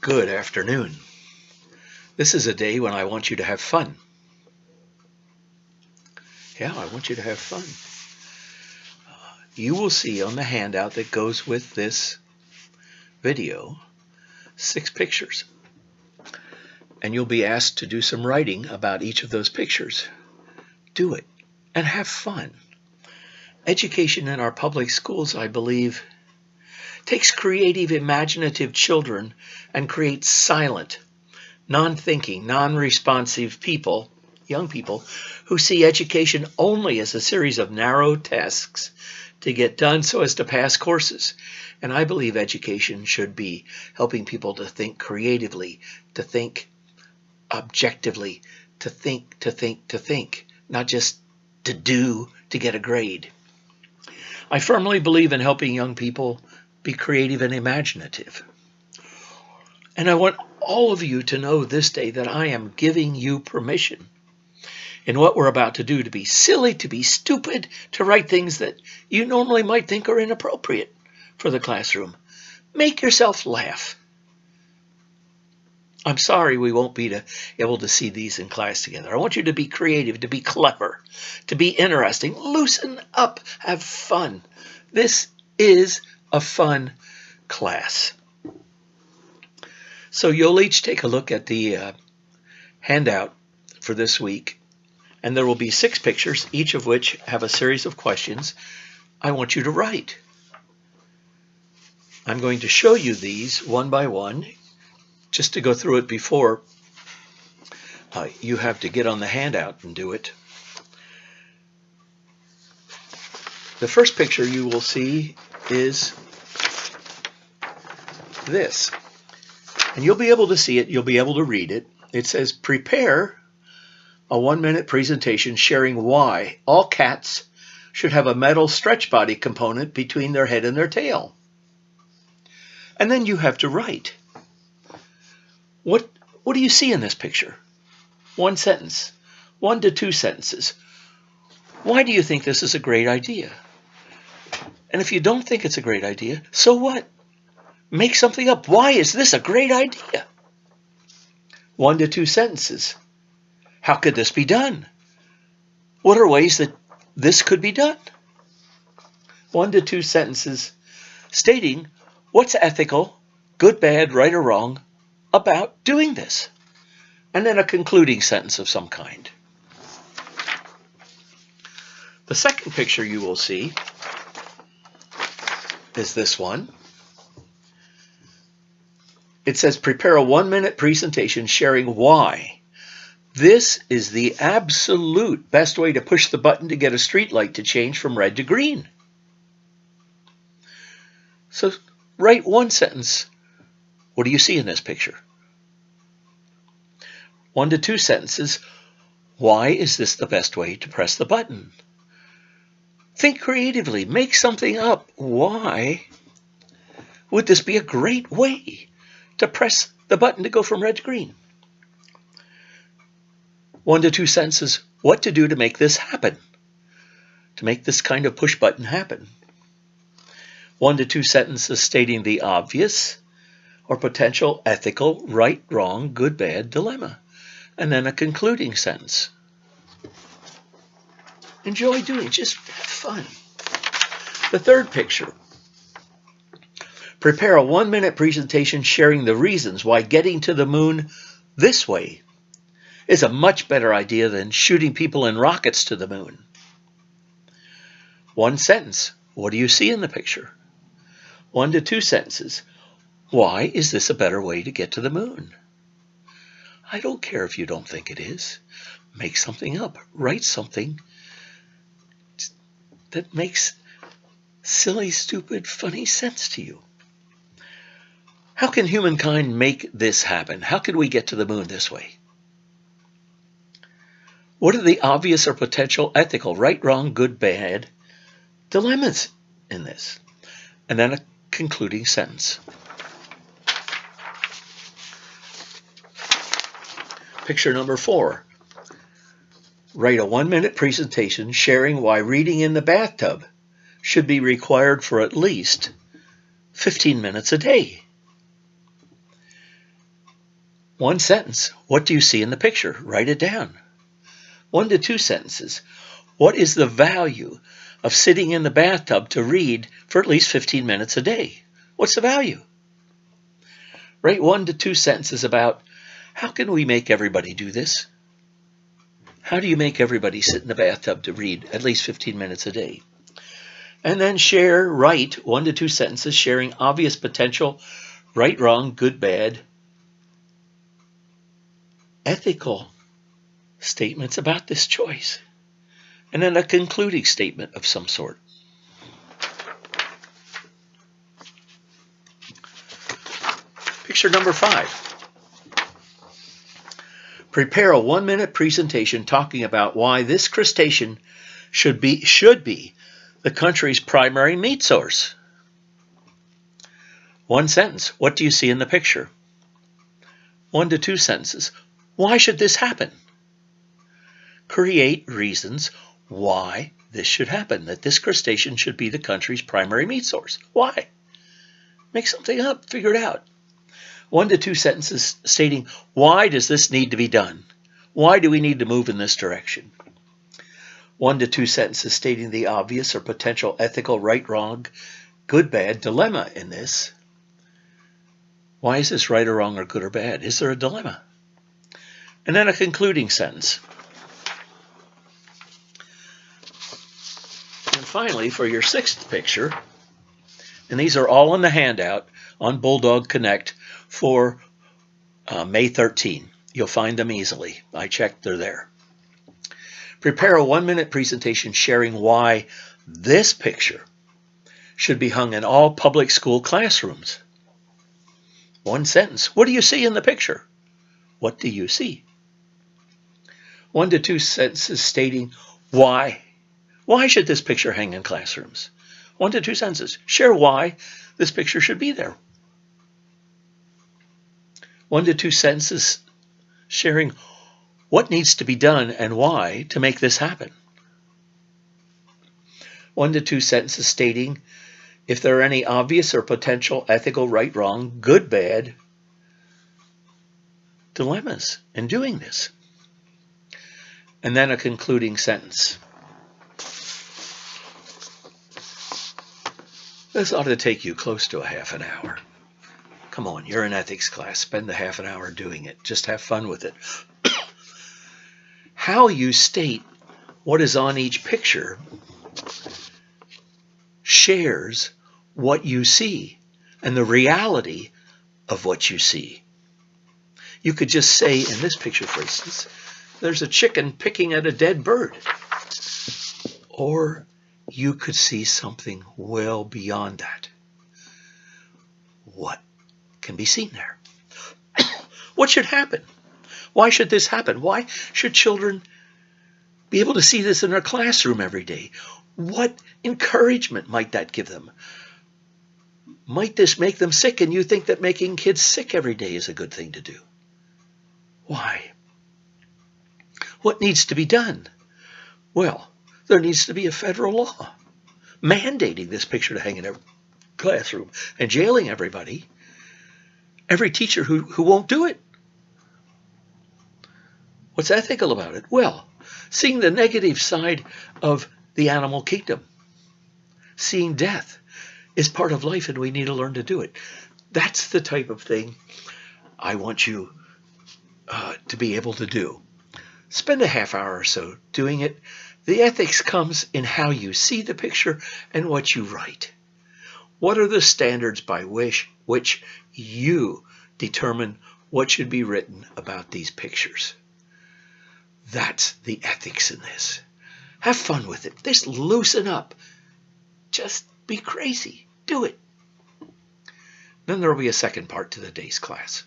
Good afternoon. This is a day when I want you to have fun. Yeah, I want you to have fun. You will see on the handout that goes with this video 6 pictures. And you'll be asked to do some writing about each of those pictures. Do it and have fun. Education in our public schools, I believe, takes creative, imaginative children and creates silent, non-thinking, non-responsive people, young people, who see education only as a series of narrow tasks to get done so as to pass courses. And I believe education should be helping people to think creatively, to think objectively, to think, not just to do to get a grade. I firmly believe in helping young people be creative and imaginative. And I want all of you to know this day that I am giving you permission in what we're about to do to be silly, to be stupid, to write things that you normally might think are inappropriate for the classroom. Make yourself laugh. I'm sorry we won't be able to see these in class together. I want you to be creative, to be clever, to be interesting. Loosen up, have fun. This is a fun class. So you'll each take a look at the handout for this week, and there will be 6 pictures, each of which have a series of questions I want you to write. I'm going to show you these one by one. Just to go through it before, you have to get on the handout and do it. The first picture you will see is this. And you'll be able to see it, you'll be able to read it. It says, prepare a 1-minute presentation sharing why all cats should have a metal stretch body component between their head and their tail. And then you have to write. What do you see in this picture? 1 sentence, 1 to 2 sentences. Why do you think this is a great idea? And if you don't think it's a great idea, so what? Make something up. Why is this a great idea? 1 to 2 sentences. How could this be done? What are ways that this could be done? 1 to 2 sentences stating what's ethical, good, bad, right, or wrong about doing this. And then a concluding sentence of some kind. The second picture you will see is this one. It says, prepare a 1-minute presentation sharing why. This is the absolute best way to push the button to get a street light to change from red to green. So write 1 sentence. What do you see in this picture? 1 to 2 sentences. Why is this the best way to press the button? Think creatively. Make something up. Why would this be a great way to press the button to go from red to green? 1 to 2 sentences. What to do to make this happen? To make this kind of push button happen. 1 to 2 sentences stating the obvious or potential ethical, right, wrong, good, bad dilemma. And then a concluding sentence. Enjoy doing it. Just have fun. The third picture. Prepare a 1-minute presentation sharing the reasons why getting to the moon this way is a much better idea than shooting people in rockets to the moon. 1 sentence. What do you see in the picture? 1 to 2 sentences. Why is this a better way to get to the moon? I don't care if you don't think it is. Make something up. Write something that makes silly, stupid, funny sense to you. How can humankind make this happen? How can we get to the moon this way? What are the obvious or potential ethical, right, wrong, good, bad dilemmas in this? And then a concluding sentence. Picture number 4. Write a 1-minute presentation sharing why reading in the bathtub should be required for at least 15 minutes a day. One sentence. What do you see in the picture? Write it down. 1 to 2 sentences. What is the value of sitting in the bathtub to read for at least 15 minutes a day? What's the value? Write 1 to 2 sentences about how can we make everybody do this? How do you make everybody sit in the bathtub to read at least 15 minutes a day? And then write 1 to 2 sentences sharing obvious potential, right, wrong, good, bad, ethical statements about this choice. And then a concluding statement of some sort. Picture number 5. Prepare a 1-minute presentation talking about why this crustacean should be the country's primary meat source. 1 sentence. What do you see in the picture? 1 to 2 sentences. Why should this happen? Create reasons why this should happen, that this crustacean should be the country's primary meat source. Why? Make something up. Figure it out. 1 to 2 sentences stating, why does this need to be done? Why do we need to move in this direction? 1 to 2 sentences stating the obvious or potential ethical right, wrong, good, bad dilemma in this. Why is this right or wrong or good or bad? Is there a dilemma? And then a concluding sentence. And finally, for your 6th picture, and these are all in the handout on Bulldog Connect for May 13. You'll find them easily. I checked, they're there. Prepare a 1-minute presentation sharing why this picture should be hung in all public school classrooms. 1 sentence. What do you see in the picture? What do you see? 1 to 2 sentences stating why. Why should this picture hang in classrooms? 1 to 2 sentences. Share why this picture should be there. 1 to 2 sentences sharing what needs to be done and why to make this happen. 1 to 2 sentences stating if there are any obvious or potential ethical right, wrong, good, bad dilemmas in doing this. And then a concluding sentence. This ought to take you close to a half an hour. Come on, you're in ethics class. Spend the half an hour doing it. Just have fun with it. How you state what is on each picture shares what you see and the reality of what you see. You could just say, in this picture, for instance, there's a chicken picking at a dead bird. Or you could see something well beyond that. What can be seen there? What should happen? Why should this happen? Why should children be able to see this in their classroom every day? What encouragement might that give them? Might this make them sick and you think that making kids sick every day is a good thing to do? Why? What needs to be done? Well, there needs to be a federal law mandating this picture to hang in every classroom and jailing everybody, every teacher who won't do it. What's ethical about it? Well, seeing the negative side of the animal kingdom. Seeing death is part of life and we need to learn to do it. That's the type of thing I want you to be able to do. Spend a half hour or so doing it. The ethics comes in how you see the picture and what you write. What are the standards by which you determine what should be written about these pictures? That's the ethics in this. Have fun with it. Just loosen up. Just be crazy. Do it. Then there will be a second part to the day's class.